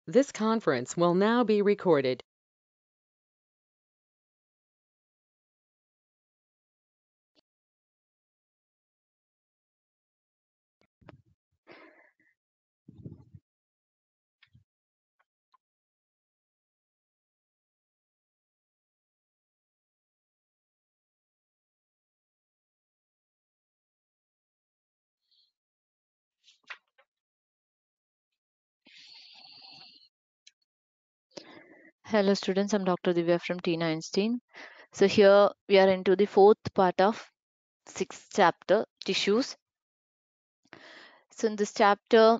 This conference will now be recorded. Hello students, I'm Dr. Divya from TeenEinstein. So here we are into the fourth part of sixth chapter, tissues. So in this chapter,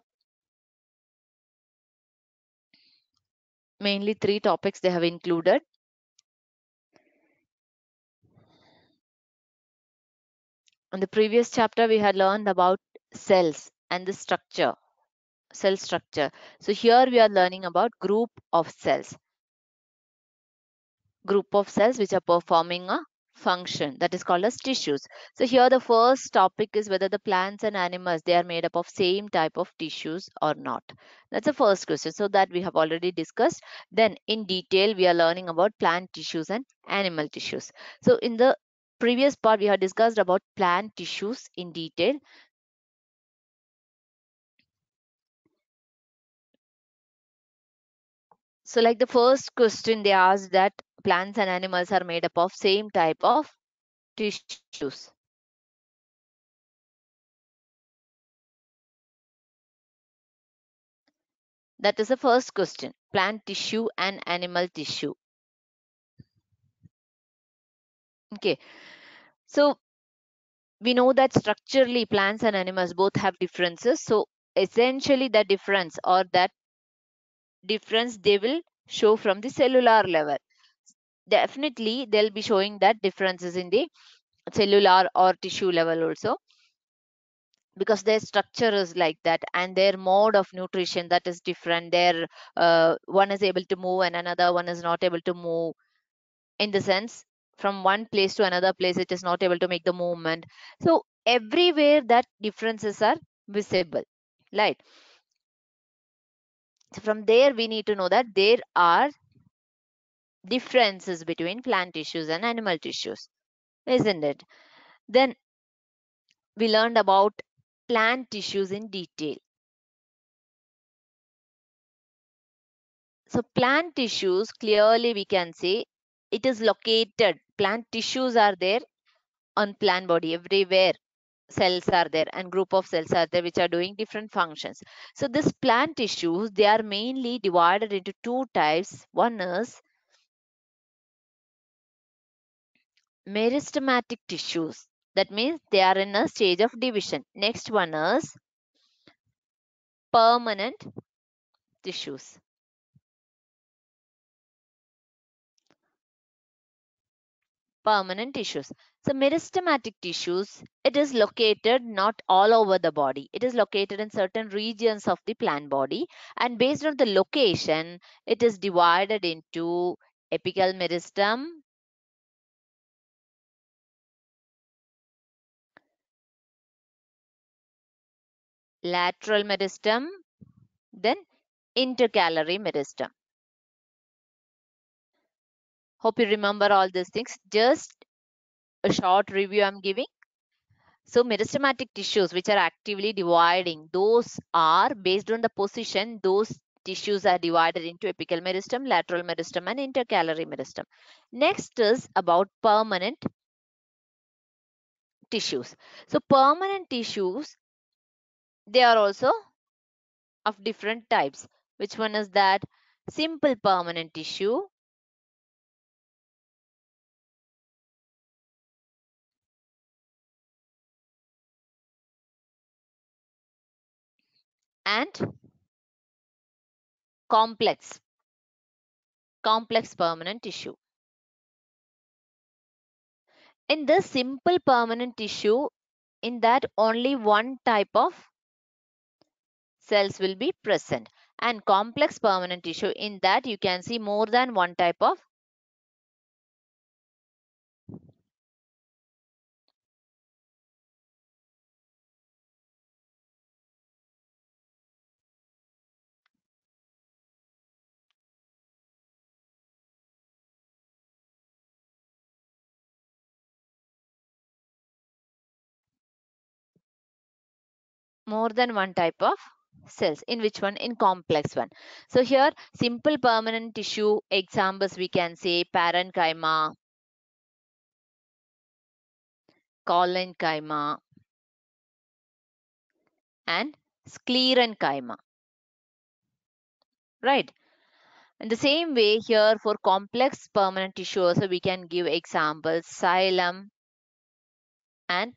mainly three topics they have included. In the previous chapter, we had learned about cells and the structure, cell structure. So here we are learning about group of cells which are performing a function that is called as tissues. So here the first topic is whether the plants and animals they are made up of same type of tissues or not. That's the first question. So that we have already discussed. Then in detail we are learning about plant tissues and animal tissues. So in the previous part we have discussed about plant tissues in detail. So like the first question they asked that plants and animals are made up of same type of tissues. That is the first question. Plant tissue and animal tissue. Okay. So we know that structurally plants and animals both have differences. So essentially the difference or that difference they will show from the cellular level. Definitely they'll be showing that differences in the cellular or tissue level also, because their structure is like that and their mode of nutrition that is different. Their one is able to move and another one is not able to move, in the sense from one place to another place it is not able to make the movement. So everywhere that differences are visible, right? So from there we need to know that there are differences between plant tissues and animal tissues, isn't it? Then we learned about plant tissues in detail. So plant tissues, clearly we can say it is located, plant tissues are there on plant body everywhere. Cells are there and group of cells are there which are doing different functions. So this plant tissues they are mainly divided into two types. One is meristematic tissues, that means they are in a stage of division. Next one is permanent tissues. Permanent tissues. So meristematic tissues, it is located not all over the body. It is located in certain regions of the plant body, and based on the location, it is divided into apical meristem, lateral meristem, then intercalary meristem. Hope you remember all these things. Just a short review I'm giving. So meristematic tissues which are actively dividing, those are based on the position, those tissues are divided into apical meristem, lateral meristem and intercalary meristem. Next is about permanent tissues. So permanent tissues, they are also of different types. Which one is that? Simple permanent tissue and complex permanent tissue. In this simple permanent tissue, in that only one type of cells will be present, and complex permanent tissue, in that you can see more than one type of More than one type of cells. In which one? In complex one. So here simple permanent tissue examples we can say parenchyma, collenchyma and sclerenchyma, right? In the same way here for complex permanent tissue also we can give examples xylem and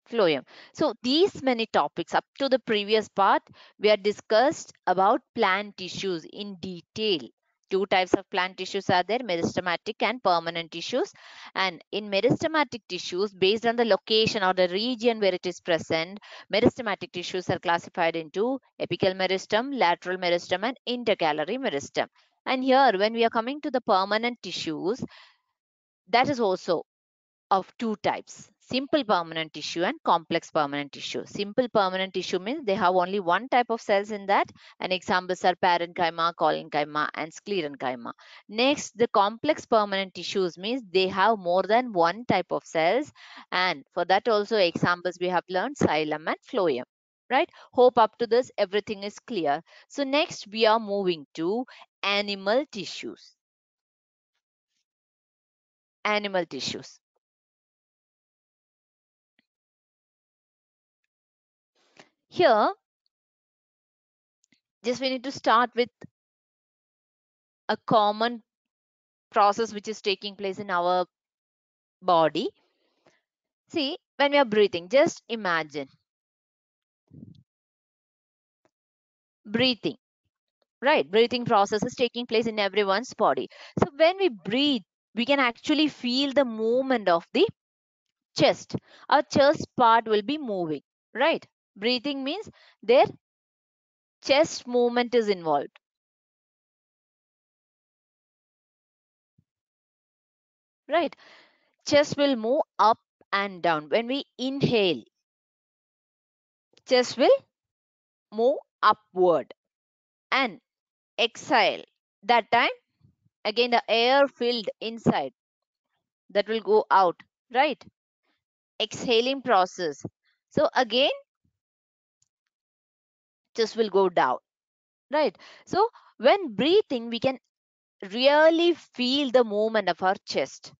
phloem. So these many topics up to the previous part we have discussed about plant tissues in detail. Two types of plant tissues are there, meristematic and permanent tissues. And in meristematic tissues, based on the location or the region where it is present, meristematic tissues are classified into apical meristem, lateral meristem and intercalary meristem. And here when we are coming to the permanent tissues, that is also of two types, simple permanent tissue and complex permanent tissue. Simple permanent tissue means they have only one type of cells in that, and examples are parenchyma, collenchyma and sclerenchyma. Next, the complex permanent tissues means they have more than one type of cells, and for that also examples we have learned xylem and phloem, right? Hope up to this everything is clear. So next we are moving to animal tissues. Animal tissues. Here just we need to start with a common process which is taking place in our body. See, when we are breathing, just imagine breathing, right? Breathing process is taking place in everyone's body. So when we breathe, we can actually feel the movement of the chest. Our chest part will be moving, right? Breathing means their chest movement is involved, right? Chest will move up and down. When we inhale, chest will move upward, and exhale. That time again the air filled inside that will go out, right? Exhaling process. So again just will go down, right? So when breathing we can really feel the movement of our chest.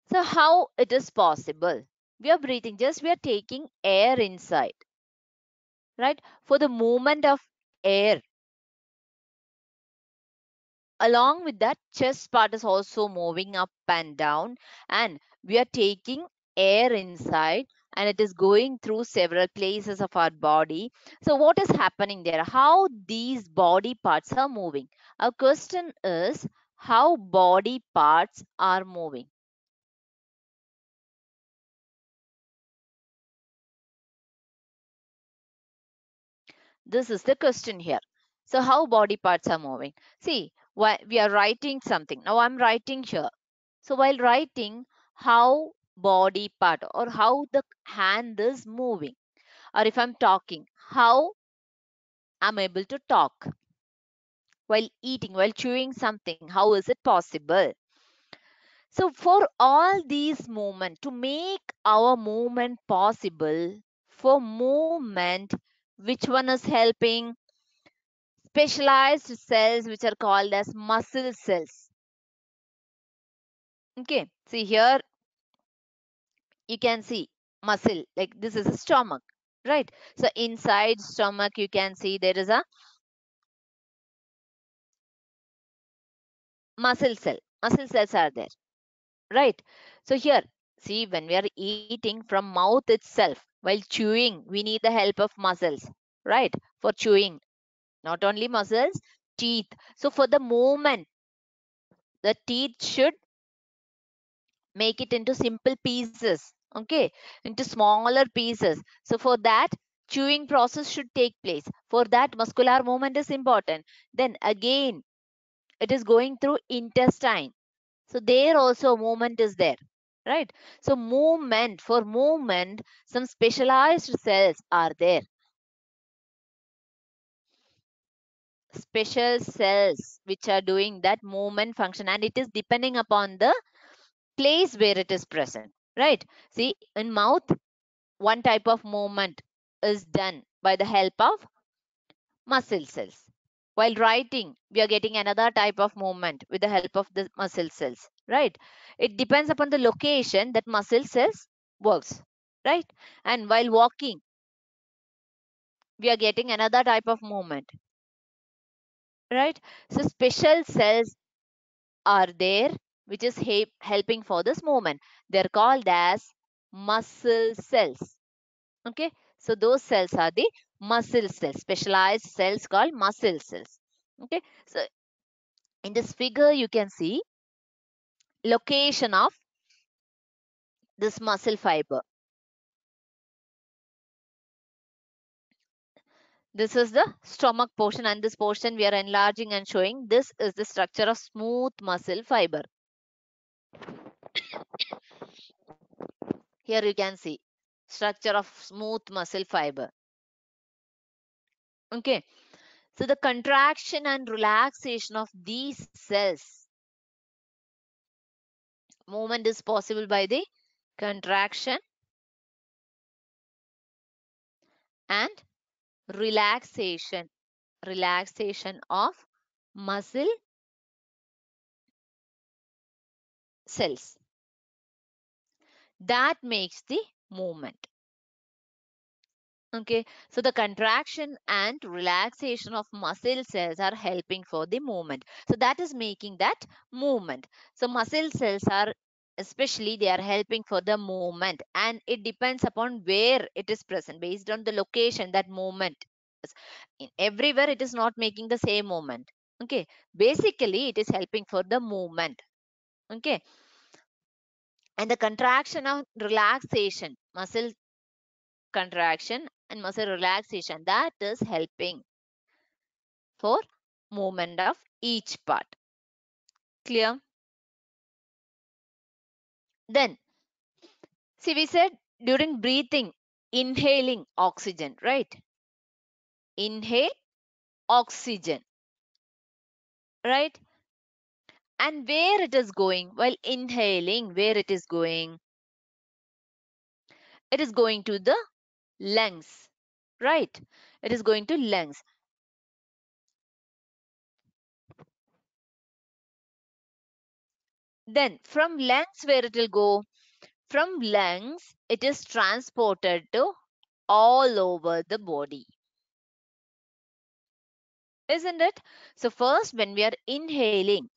So how it is possible? We are breathing, just we are taking air inside, right? For the movement of air, along with that chest part is also moving up and down, and we are taking air inside and it is going through several places of our body. So what is happening there? How these body parts are moving? Our question is how body parts are moving. This is the question here. So how body parts are moving? See, why we are writing something. Now I'm writing here. So while writing, how body part or how the hand is moving, or if I'm talking, how I'm able to talk while eating, while chewing something, how is it possible? So for all these movement, to make our movement possible, for movement, which one is helping? Specialized cells which are called as muscle cells. Okay, see here you can see muscle, like this is a stomach, right? So inside stomach you can see there is a muscle cells are there, right? So here see when we are eating from mouth itself, while chewing we need the help of muscles, right? For chewing, not only muscles, teeth. So for the movement, the teeth should make it into simple pieces, okay, into smaller pieces. So for that chewing process should take place. For that muscular movement is important. Then again it is going through intestine, so there also movement is there, right? So movement, for movement some specialized cells are there, special cells which are doing that movement function, and it is depending upon the place where it is present, right? See in mouth, one type of movement is done by the help of muscle cells. While writing, we are getting another type of movement with the help of the muscle cells, right? It depends upon the location that muscle cells works, right? And while walking, we are getting another type of movement, right? So special cells are there which is helping for this movement. They're called as muscle cells. Okay, so those cells are the muscle cells, specialized cells called muscle cells. Okay, so in this figure you can see location of this muscle fiber. This is the stomach portion, and this portion we are enlarging and showing. This is the structure of smooth muscle fiber. Here you can see structure of smooth muscle fiber. Okay, so the contraction and relaxation of these cells, movement is possible by the contraction and relaxation of muscle cells. That makes the movement. Okay, so the contraction and relaxation of muscle cells are helping for the movement. So that is making that movement. So muscle cells are, especially they are helping for the movement, and it depends upon where it is present based on the location that movement is. Everywhere it is not making the same movement. Okay, basically it is helping for the movement. Okay, and the contraction of relaxation, muscle contraction and muscle relaxation, that is helping for movement of each part. Clear? Then see, we said during breathing, inhaling oxygen, right? Inhale oxygen, right? And where it is going while inhaling, where it is going? It is going to the lungs, right? It is going to lungs. Then from lungs, where it will go? From lungs, it is transported to all over the body, isn't it? So first, when we are inhaling,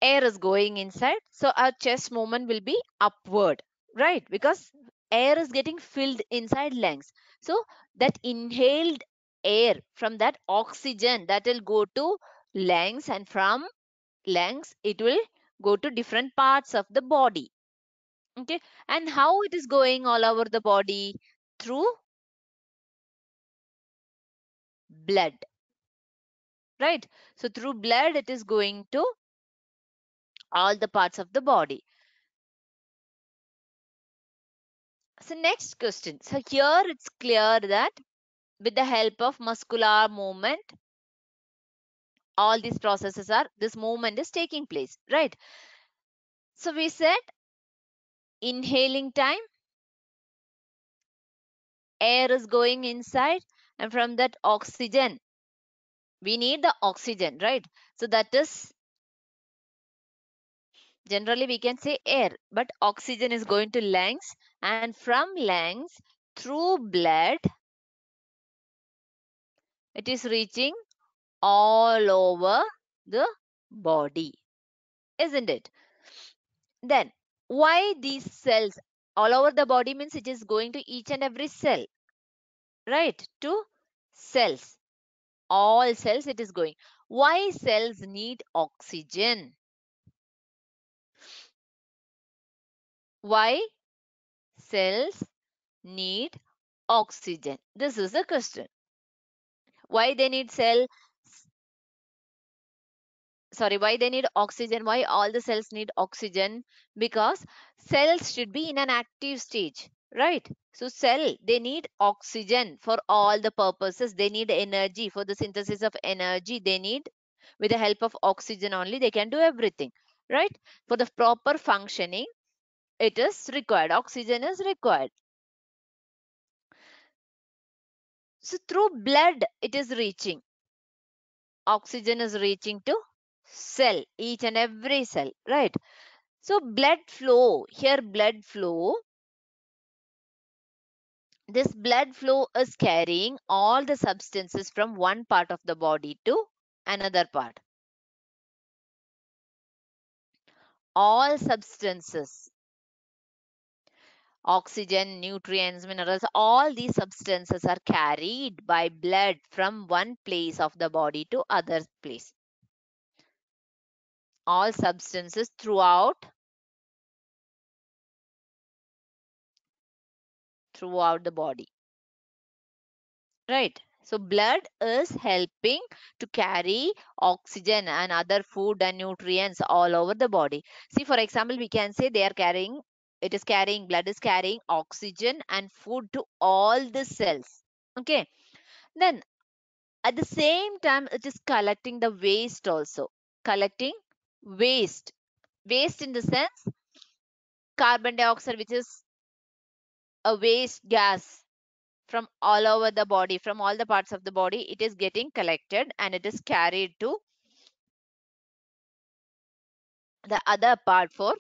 air is going inside. So our chest movement will be upward, right? Because air is getting filled inside lungs. So that inhaled air from that oxygen that will go to lungs, and from lungs it will go to different parts of the body. Okay, and how it is going all over the body? Through blood, right? So through blood it is going to all the parts of the body. So next question. So here it's clear that with the help of muscular movement, all these processes are, this movement is taking place, right? So we said inhaling time, air is going inside, and from that oxygen, we need the oxygen, right? So that is, generally we can say air, but oxygen is going to lungs, and from lungs through blood it is reaching all over the body, isn't it? Then why these cells all over the body means it is going to each and every cell, right? To cells, all cells it is going. Why cells need oxygen? Why cells need oxygen? This is the question. Why they need cell, sorry, why they need oxygen? Why all the cells need oxygen? Because cells should be in an active stage, right? So cell, they need oxygen for all the purposes. They need energy for the synthesis of energy. They need, with the help of oxygen only they can do everything, right? For the proper functioning, it is required. Oxygen is required. So through blood, it is reaching. Oxygen is reaching to cell, each and every cell, right? So blood flow, here blood flow, this blood flow is carrying all the substances from one part of the body to another part. All substances, oxygen, nutrients, minerals, all these substances are carried by blood from one place of the body to other place. All substances throughout the body, right? So blood is helping to carry oxygen and other food and nutrients all over the body. See, for example, we can say they are carrying, it is carrying, blood is carrying oxygen and food to all the cells. Okay. Then at the same time, it is collecting the waste also. Collecting waste. Waste in the sense carbon dioxide, which is a waste gas from all over the body, from all the parts of the body, it is getting collected and it is carried to the other part for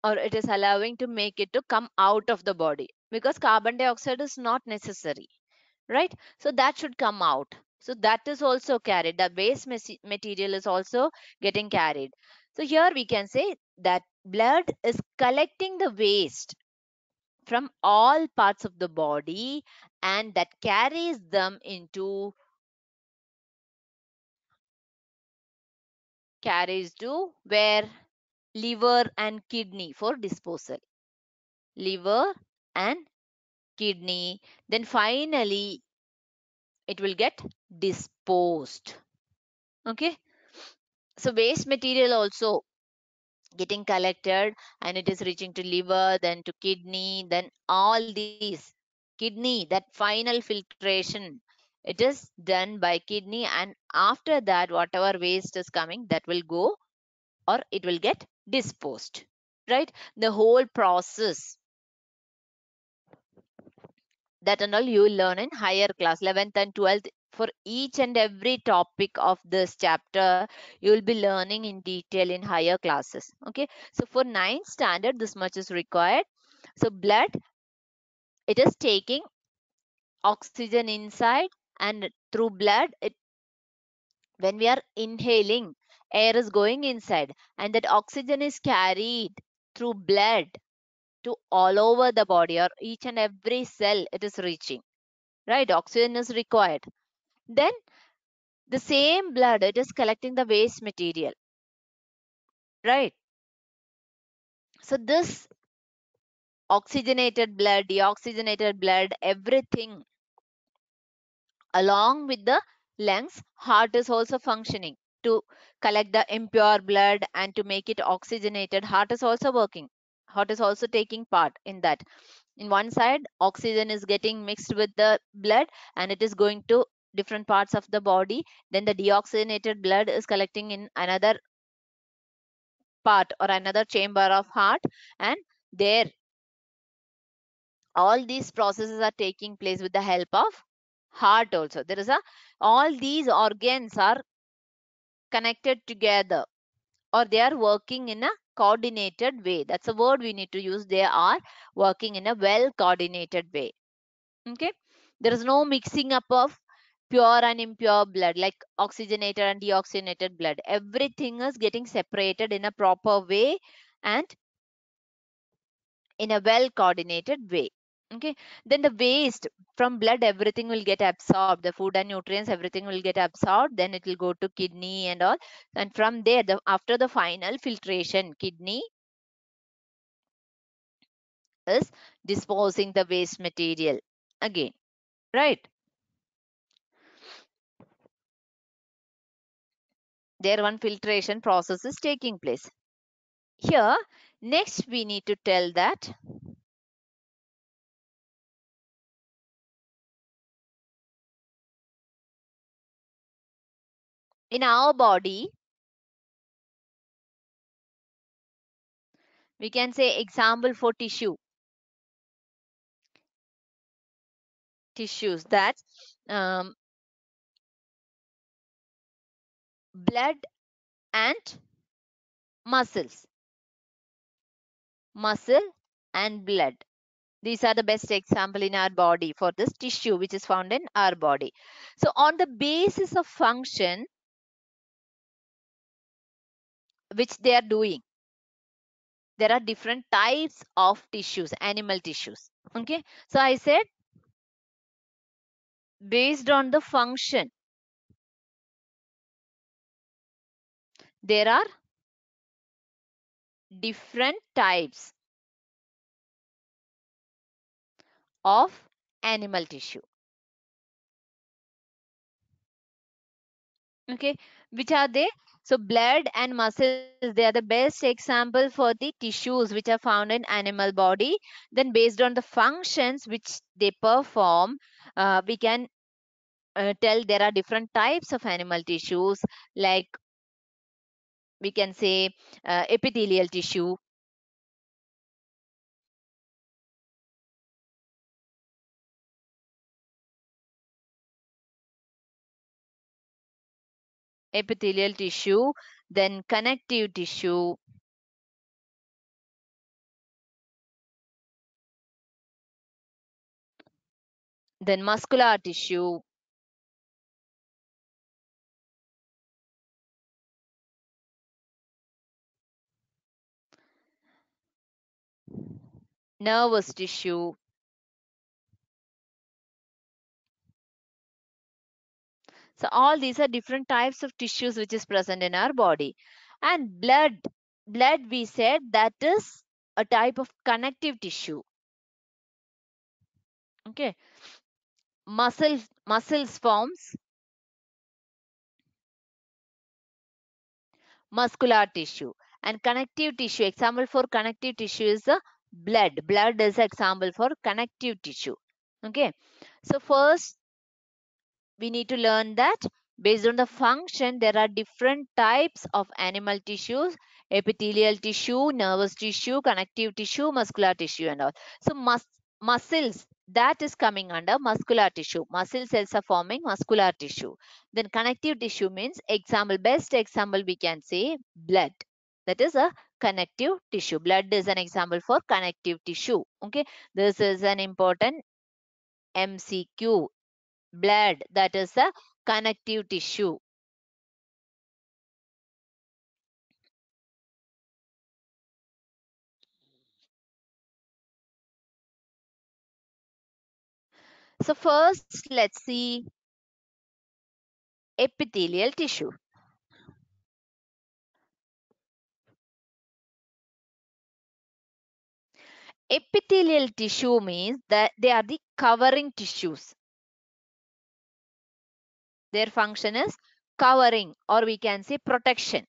or it is allowing to make it to come out of the body, because carbon dioxide is not necessary, right? So that should come out. So that is also carried, the waste material is also getting carried. So here we can say that blood is collecting the waste from all parts of the body and that carries them into, carries to where? Liver and kidney for disposal. Liver and kidney. Then finally, it will get disposed. Okay. So waste material also getting collected and it is reaching to liver, then to kidney, then all these kidney, that final filtration, it is done by kidney, and after that whatever waste is coming, that will go or it will get disposed, right? The whole process, that and all you will learn in higher class, 11th and 12th. For each and every topic of this chapter, you will be learning in detail in higher classes. Okay. So for 9th standard, this much is required. So blood, it is taking oxygen inside, and through blood, it, when we are inhaling, air is going inside, and that oxygen is carried through blood to all over the body, or each and every cell it is reaching, right? Oxygen is required. Then the same blood, it is collecting the waste material, right? So this oxygenated blood, deoxygenated blood, everything along with the lungs, heart is also functioning to collect the impure blood and to make it oxygenated. Heart is also working. Heart is also taking part in that. In one side, oxygen is getting mixed with the blood and it is going to different parts of the body. Then the deoxygenated blood is collecting in another part or another chamber of heart, and there all these processes are taking place with the help of heart also. There is a, all these organs are connected together, or they are working in a coordinated way. That's a word we need to use. They are working in a well coordinated way. Okay. There is no mixing up of pure and impure blood, like oxygenated and deoxygenated blood. Everything is getting separated in a proper way and in a well coordinated way. Okay. Then the waste from blood, everything will get absorbed, the food and nutrients, everything will get absorbed, then it will go to kidney and all, and from there, after the final filtration, kidney is disposing the waste material again, right? There one filtration process is taking place. Here, next we need to tell that In our body, we can say example for tissues, that's um, blood and muscles, muscle and blood. These are the best example in our body for this tissue which is found in our body. So on the basis of function which they are doing, there are different types of tissues, animal tissues. Okay, so I said based on the function, there are different types of animal tissue. Okay, which are they? So blood and muscles, they are the best example for the tissues which are found in animal body. Then based on the functions which they perform, we can tell there are different types of animal tissues, like we can say epithelial tissue, then connective tissue, then muscular tissue, nervous tissue. So all these are different types of tissues which is present in our body. And blood we said that is a type of connective tissue. Okay, muscles forms muscular tissue, and connective tissue, example for connective tissue is the blood is example for connective tissue. Okay, so first we need to learn that based on the function there are different types of animal tissues: epithelial tissue, nervous tissue, connective tissue, muscular tissue and all. So muscles, that is coming under muscular tissue. Muscle cells are forming muscular tissue. Then connective tissue means, example, best example we can say blood, that is a connective tissue. Blood is an example for connective tissue. Okay, this is an important MCQ. Blood, that is a connective tissue. So first let's see epithelial tissue. Epithelial tissue means that they are the covering tissues. Their function is covering, or we can say protection.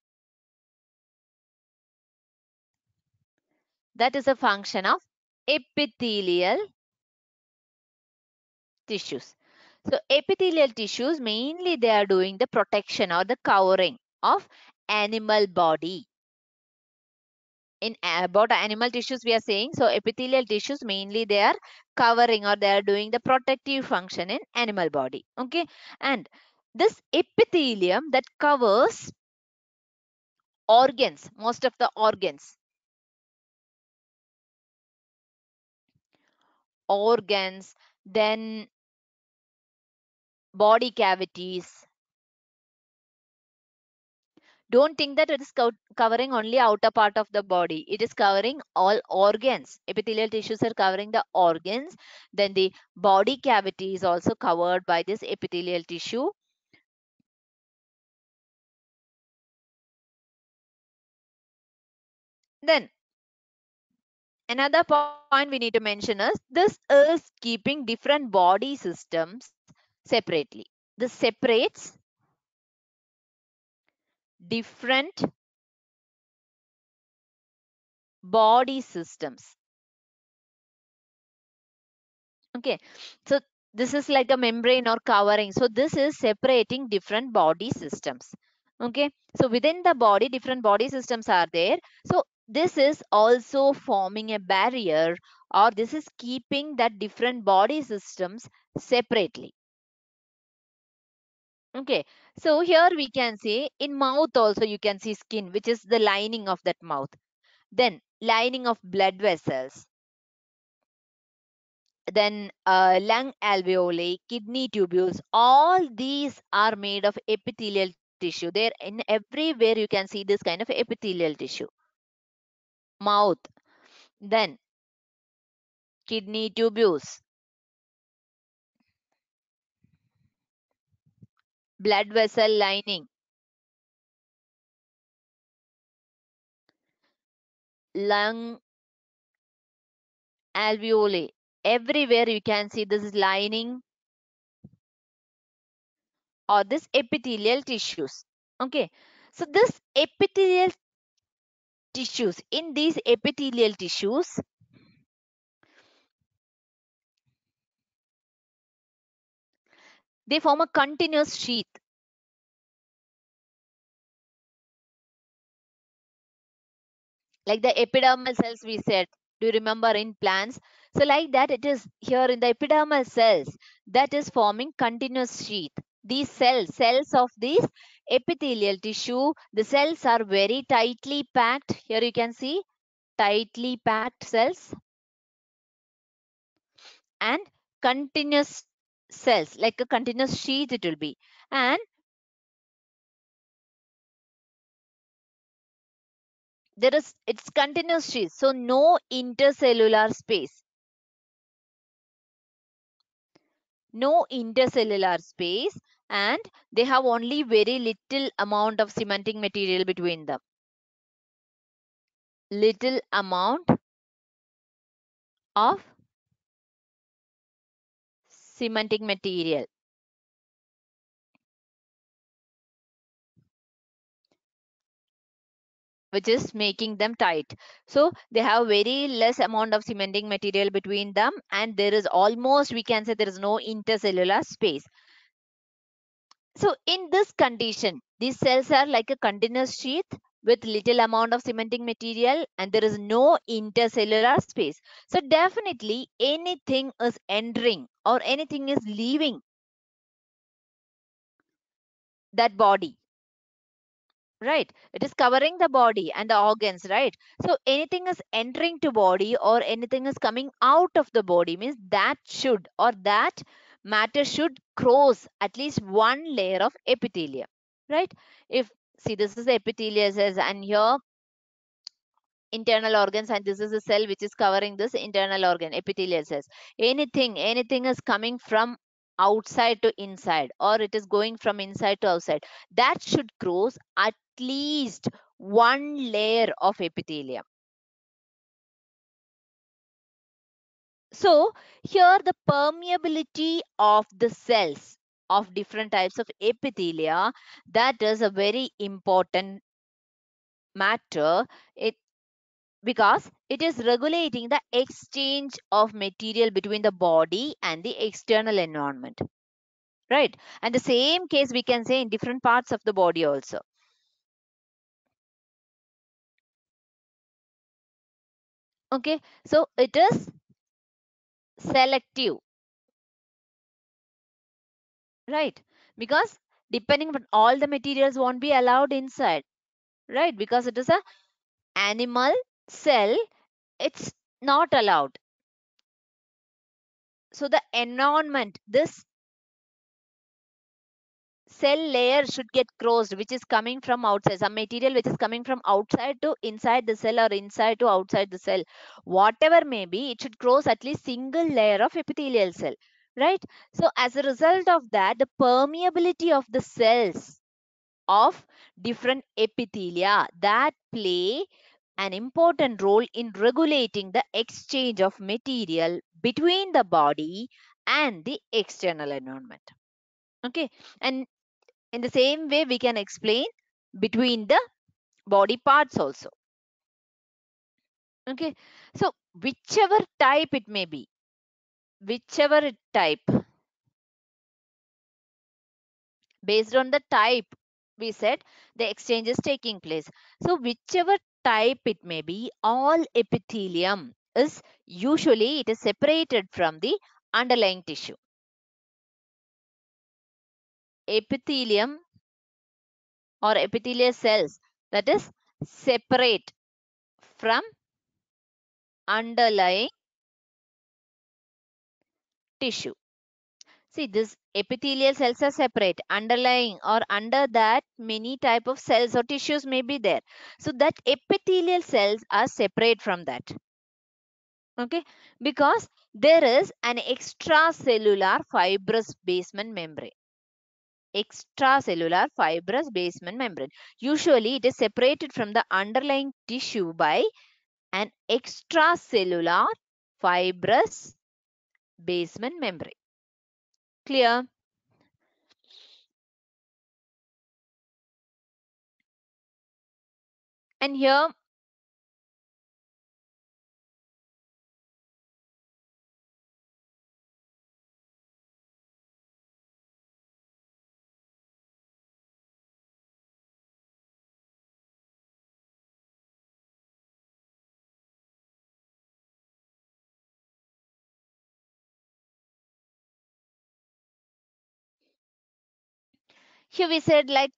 That is a function of epithelial tissues. So epithelial tissues mainly they are doing the protection or the covering of animal body. In about animal tissues we are saying, so epithelial tissues mainly they are covering or they are doing the protective function in animal body. Okay, and this epithelium that covers organs, most of the organs, then body cavities. Don't think that it is covering only outer part of the body. It is covering all organs. Epithelial tissues are covering the organs. Then the body cavity is also covered by this epithelial tissue. Then another point we need to mention is this is keeping different body systems separately. This separates different body systems. Okay, so this is like a membrane or covering. So this is separating different body systems. Okay, so within the body, different body systems are there. So this is also forming a barrier, or this is keeping that different body systems separately. Okay, so here we can see in mouth also you can see skin, which is the lining of that mouth. Then lining of blood vessels, then lung alveoli, kidney tubules, all these are made of epithelial tissue. There in everywhere you can see this kind of epithelial tissue. Mouth, then kidney tubules, blood vessel lining, lung alveoli. Everywhere you can see this is lining or this epithelial tissues. Okay, so this epithelial tissues, in these epithelial tissues, they form a continuous sheath. Like the epidermal cells we said, do you remember in plants? So like that it is here in the epidermal cells that is forming continuous sheath. These cells of these epithelial tissue, the cells are very tightly packed. Here you can see tightly packed cells and continuous cells, like a continuous sheath it will be. And there is, it's continuous sheath, so no intercellular space. No intercellular space, and they have only very little amount of cementing material between them. Little amount of cementing material, which is making them tight. So they have very less amount of cementing material between them, and there is almost, we can say, there is no intercellular space. So in this condition, these cells are like a continuous sheath with little amount of cementing material, and there is no intercellular space. So definitely anything is entering or anything is leaving that body, right? It is covering the body and the organs, right? So anything is entering to body or anything is coming out of the body means that should, or that matter should cross at least one layer of epithelium, right? If, see, this is the epithelial cells and here internal organs, and this is a cell which is covering this internal organ, epithelial cells. Anything is coming from outside to inside, or it is going from inside to outside, that should cross at least one layer of epithelium. So here the permeability of the cells of different types of epithelia, that is a very important matter. It, because it is regulating the exchange of material between the body and the external environment, right? And the same case we can say in different parts of the body also. Okay, so it is selective, right? Because depending on all the materials won't be allowed inside, right? Because it is a animal cell, it's not allowed. So the environment, this cell layer should get crossed, which is coming from outside, some material which is coming from outside to inside the cell or inside to outside the cell, whatever may be, it should cross at least single layer of epithelial cell, right? So as a result of that, the permeability of the cells of different epithelia, that play an important role in regulating the exchange of material between the body and the external environment. Okay, and in the same way, we can explain between the body parts also. Okay, so whichever type it may be, whichever type, based on the type, we said the exchange is taking place. So whichever type it may be, all epithelium is usually it is separated from the underlying tissue. Epithelium or epithelial cells that is separate from underlying tissue. See, this epithelial cells are separate. Underlying or under that many type of cells or tissues may be there. So that epithelial cells are separate from that. Okay, because there is an extracellular fibrous basement membrane. Extracellular fibrous basement membrane. Usually it is separated from the underlying tissue by an extracellular fibrous basement membrane. Clear? And here we said like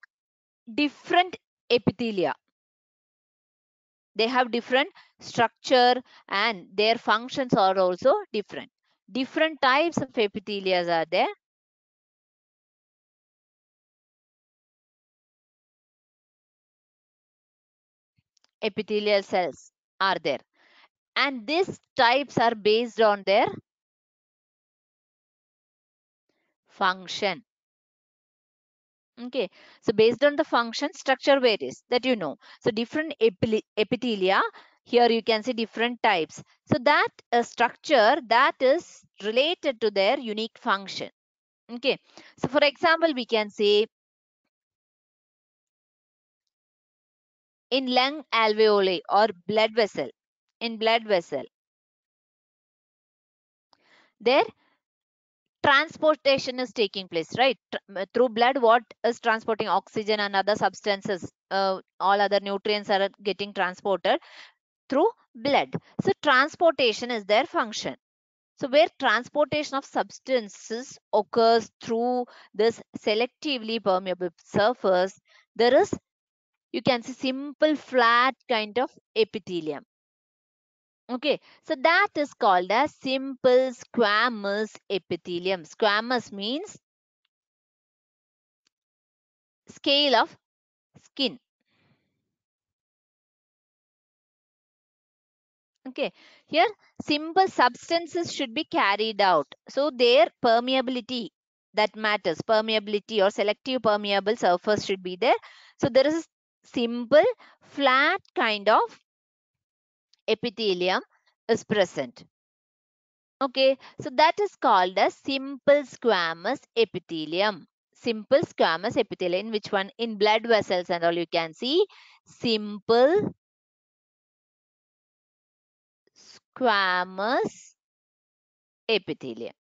different epithelia. They have different structure and their functions are also different. Different types of epithelias are there. Epithelial cells are there. And these types are based on their function. Okay, so based on the function, structure varies, that you know. So different epithelia, here you can see different types. So that structure that is related to their unique function. Okay, so for example, we can say in lung alveoli or blood vessel, in blood vessel, there transportation is taking place, right? Through blood, what is transporting? Oxygen and other substances, all other nutrients are getting transported through blood. So transportation is their function. So where transportation of substances occurs through this selectively permeable surface, there is, you can see, simple flat kind of epithelium. Okay, so that is called as simple squamous epithelium. Squamous means scale of skin. Okay, here simple substances should be carried out. So their permeability, that matters. Permeability or selective permeable surface should be there. So there is a simple flat kind of epithelium is present. Okay, so that is called a simple squamous epithelium. Simple squamous epithelium, in which one? In blood vessels and all, you can see simple squamous epithelium.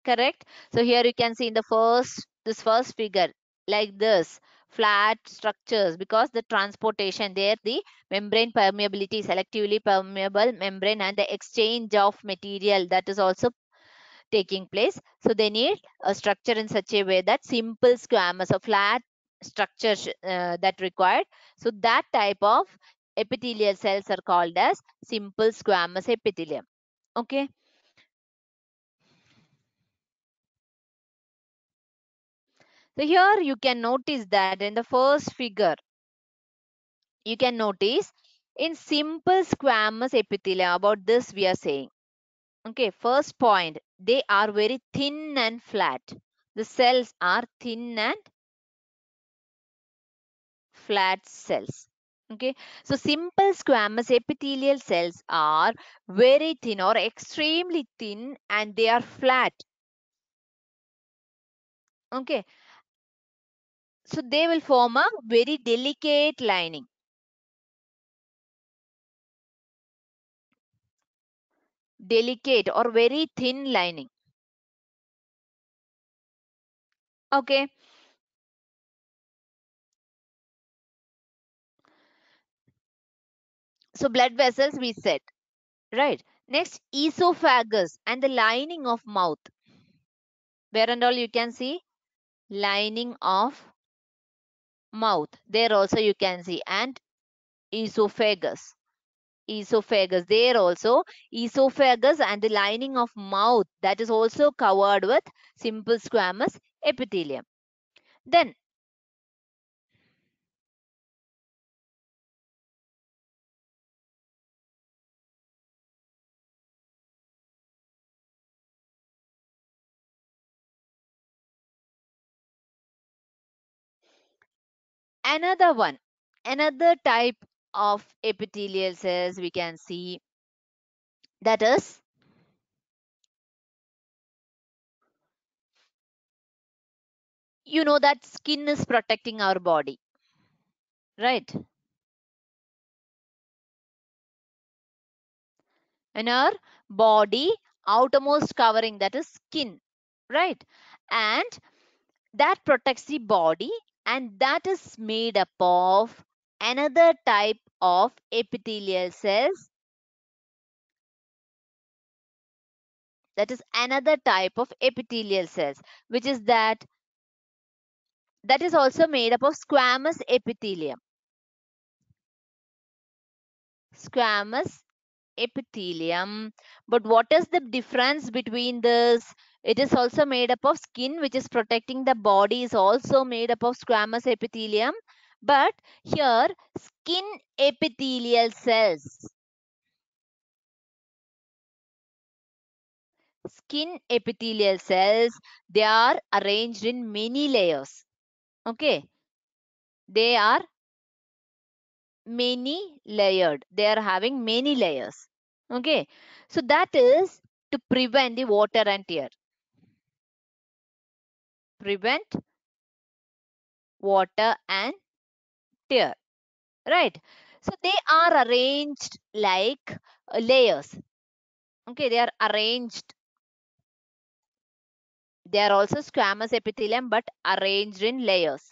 Correct? So here you can see in the this first figure, like this, flat structures, because the transportation there, the membrane permeability, selectively permeable membrane, and the exchange of material, that is also taking place. So they need a structure in such a way that simple squamous or flat structure that required. So that type of epithelial cells are called as simple squamous epithelium. Okay. So here you can notice that in the first figure, you can notice in simple squamous epithelium, about this we are saying. Okay, first point, they are very thin and flat. The cells are thin and flat cells. Okay, so simple squamous epithelial cells are very thin or extremely thin and they are flat. Okay, so they will form a very delicate lining. Delicate or very thin lining. Okay, So blood vessels we said, right? Next, esophagus and the lining of mouth. Where and all you can see lining of mouth. There also you can see, and esophagus. Esophagus. There also esophagus and the lining of mouth, that is also covered with simple squamous epithelium. Then another one, another type of epithelial cells we can see, that is, you know that skin is protecting our body, right? And our body outermost covering, that is skin, right? And that protects the body, and that is made up of another type of epithelial cells, that is another type of epithelial cells, which is that is also made up of squamous epithelium. Squamous epithelium. But what is the difference between this? It is also made up of skin, which is protecting the body, is also made up of squamous epithelium. But here, skin epithelial cells. Skin epithelial cells, they are arranged in many layers. Okay. They are many layered. They are having many layers. Okay. So that is to prevent the water and tear. Prevent water and tear, right? So they are arranged like layers. Okay, they are arranged. They are also squamous epithelium, but arranged in layers.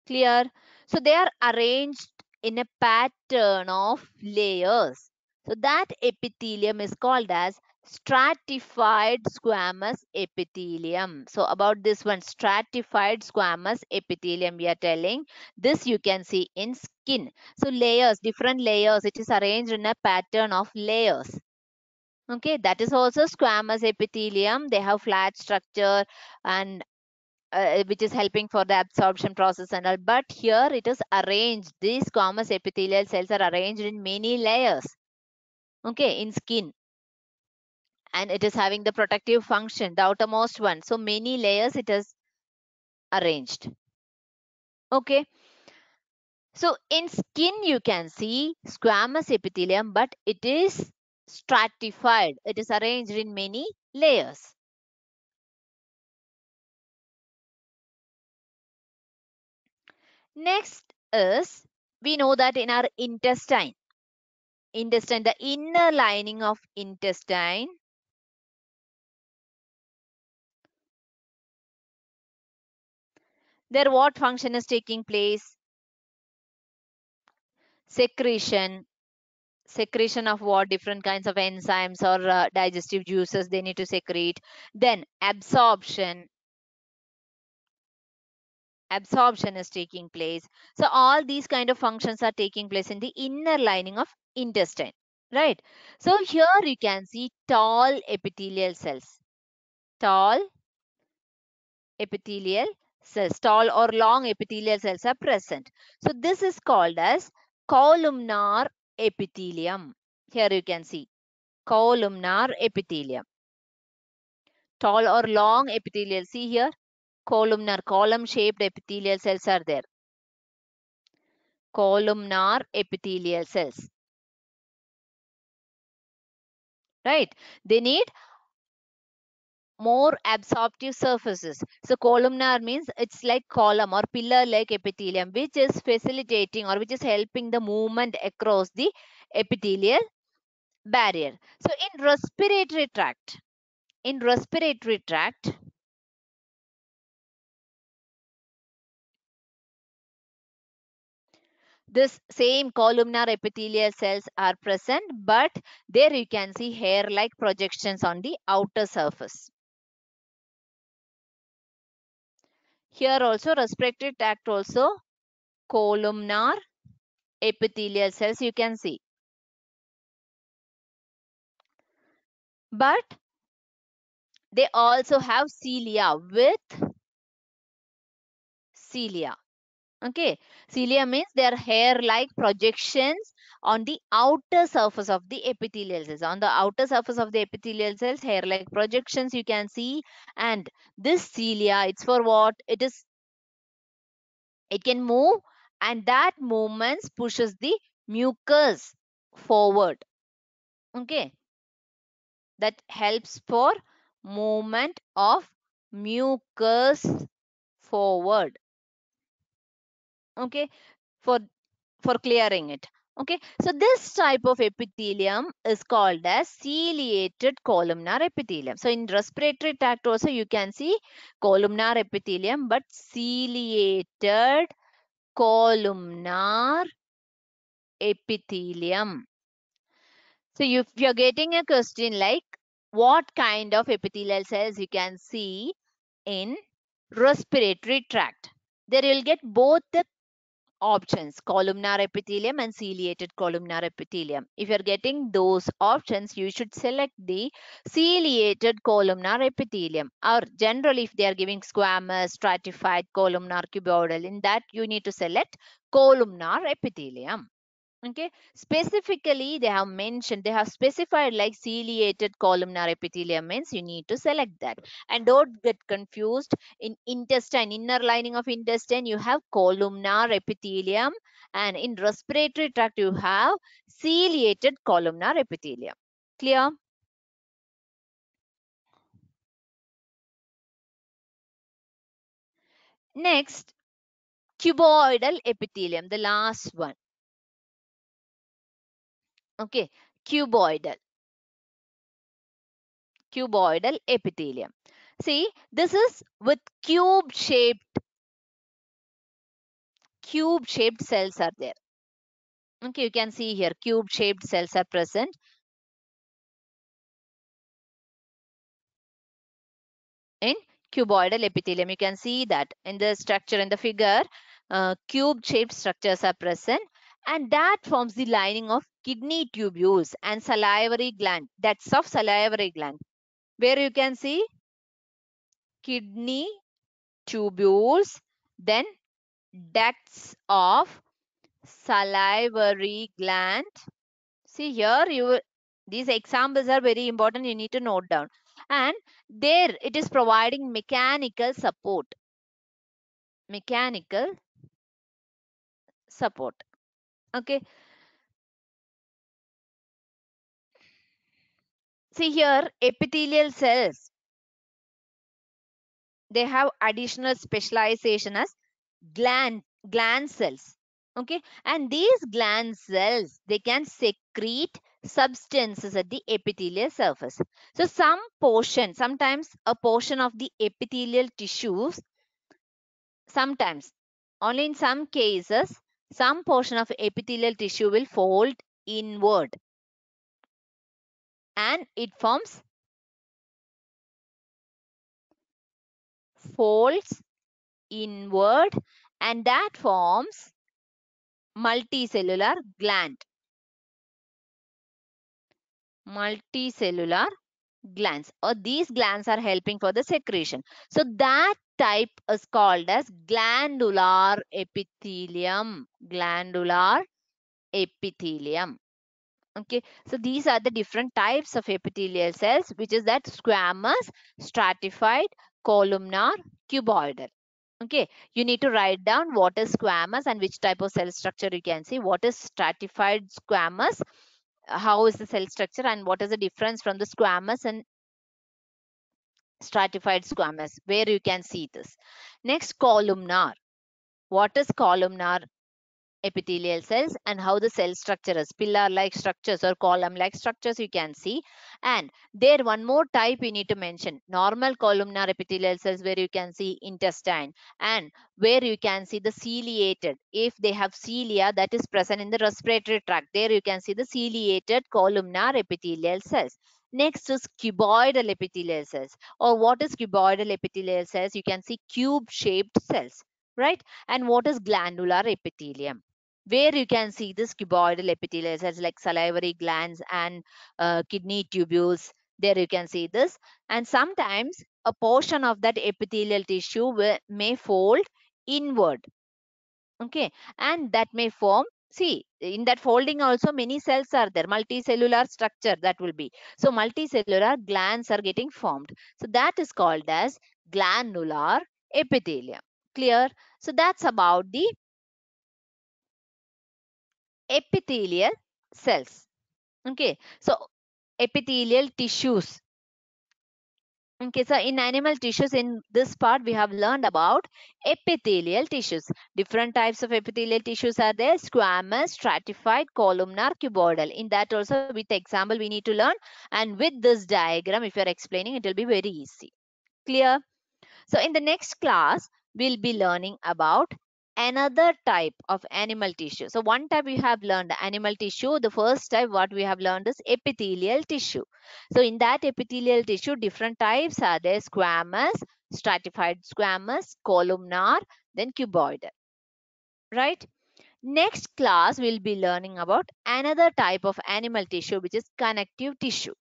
Clear? So they are arranged in a pattern of layers. So that epithelium is called as stratified squamous epithelium. So about this one, stratified squamous epithelium, we are telling this you can see in skin. So layers, different layers, it is arranged in a pattern of layers. Okay, that is also squamous epithelium. They have flat structure and which is helping for the absorption process and all. But here it is arranged. These squamous epithelial cells are arranged in many layers. Okay, in skin. And it is having the protective function, the outermost one. So many layers it is arranged. Okay. So in skin you can see squamous epithelium, but it is stratified. It is arranged in many layers. Next is, we know that in our intestine, the inner lining of intestine, there what function is taking place? Secretion. Secretion of what? Different kinds of enzymes or digestive juices they need to secrete. Then absorption. Absorption is taking place. So all these kind of functions are taking place in the inner lining of intestine, right? So here you can see tall epithelial cells. Tall epithelial cells, tall or long epithelial cells are present. So this is called as columnar epithelium. Here you can see columnar epithelium. Tall or long epithelial. See here, columnar, column shaped epithelial cells are there. Columnar epithelial cells. Right? They need more absorptive surfaces. So columnar means it's like column or pillar like epithelium, which is facilitating or which is helping the movement across the epithelial barrier. So in respiratory tract, This same columnar epithelial cells are present, but there you can see hair-like projections on the outer surface. Here also respiratory tract also columnar epithelial cells you can see. But they also have cilia with cilia. Okay, cilia means they are hair-like projections on the outer surface of the epithelial cells. On the outer surface of the epithelial cells, hair-like projections you can see. And this cilia, it's for what? It can move, and that movement pushes the mucus forward. Okay, that helps for movement of mucus forward. Okay, for clearing it. Okay, so this type of epithelium is called as ciliated columnar epithelium. So in respiratory tract also you can see columnar epithelium, but ciliated columnar epithelium. So if you're getting a question like what kind of epithelial cells you can see in respiratory tract, there you'll get both the options, columnar epithelium and ciliated columnar epithelium. If you're getting those options, you should select the ciliated columnar epithelium. Or generally, if they are giving squamous, stratified, columnar, cuboidal, in that you need to select columnar epithelium. Okay, specifically they have mentioned, they have specified like ciliated columnar epithelium means you need to select that. And don't get confused, in intestine, inner lining of intestine you have columnar epithelium, and in respiratory tract you have ciliated columnar epithelium. Clear? Next, cuboidal epithelium, the last one. Okay, cuboidal epithelium. See, this is with cube shaped cells are there. Okay, you can see here cube shaped cells are present in cuboidal epithelium. You can see that in the structure in the figure, cube shaped structures are present, and that forms the lining of kidney tubules and salivary gland, that's of salivary gland, where you can see kidney tubules, then ducts of salivary gland. See here, these examples are very important. You need to note down. And there it is providing mechanical support. Mechanical support. Okay. See here, epithelial cells, they have additional specialization as gland cells. Okay, and these gland cells, they can secrete substances at the epithelial surface. So sometimes a portion of the epithelial tissues, sometimes only in some cases, some portion of epithelial tissue will fold inward and it forms folds inward, and that forms multicellular gland. Multicellular glands, or these glands are helping for the secretion. So that type is called as glandular epithelium. Glandular epithelium. Okay, so these are the different types of epithelial cells, which is that squamous, stratified, columnar, cuboidal. Okay, you need to write down what is squamous and which type of cell structure you can see. What is stratified squamous, how is the cell structure, and what is the difference from the squamous and stratified squamous, where you can see this. Next, columnar. What is columnar? epithelial cells and how the cell structure is pillar like structures or column like structures you can see. And there one more type we need to mention, normal columnar epithelial cells, where you can see intestine and where you can see the ciliated, if they have cilia that is present in the respiratory tract, there you can see the ciliated columnar epithelial cells. Next is cuboidal epithelial cells, or what is cuboidal epithelial cells? You can see cube shaped cells, right? And what is glandular epithelium, where you can see this cuboidal epithelial cells like salivary glands and kidney tubules. There you can see this. And sometimes a portion of that epithelial tissue may fold inward. Okay. And that may form, see, in that folding also many cells are there, multicellular structure that will be. So multicellular glands are getting formed. So that is called as glandular epithelium. Clear? So that's about the epithelial cells. Okay, so epithelial tissues. Okay, so in animal tissues, in this part, we have learned about epithelial tissues. Different types of epithelial tissues are there: squamous, stratified, columnar, cuboidal. In that also, with example, we need to learn. And with this diagram, if you are explaining, it will be very easy. Clear? So in the next class, we'll be learning about another type of animal tissue. So one type we have learned animal tissue. The first type what we have learned is epithelial tissue. So in that epithelial tissue, different types are there: squamous, stratified squamous, columnar, then cuboidal. Right? Next class, we'll be learning about another type of animal tissue, which is connective tissue.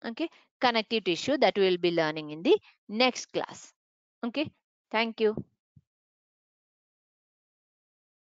Okay, connective tissue, that we will be learning in the next class. Okay, thank you.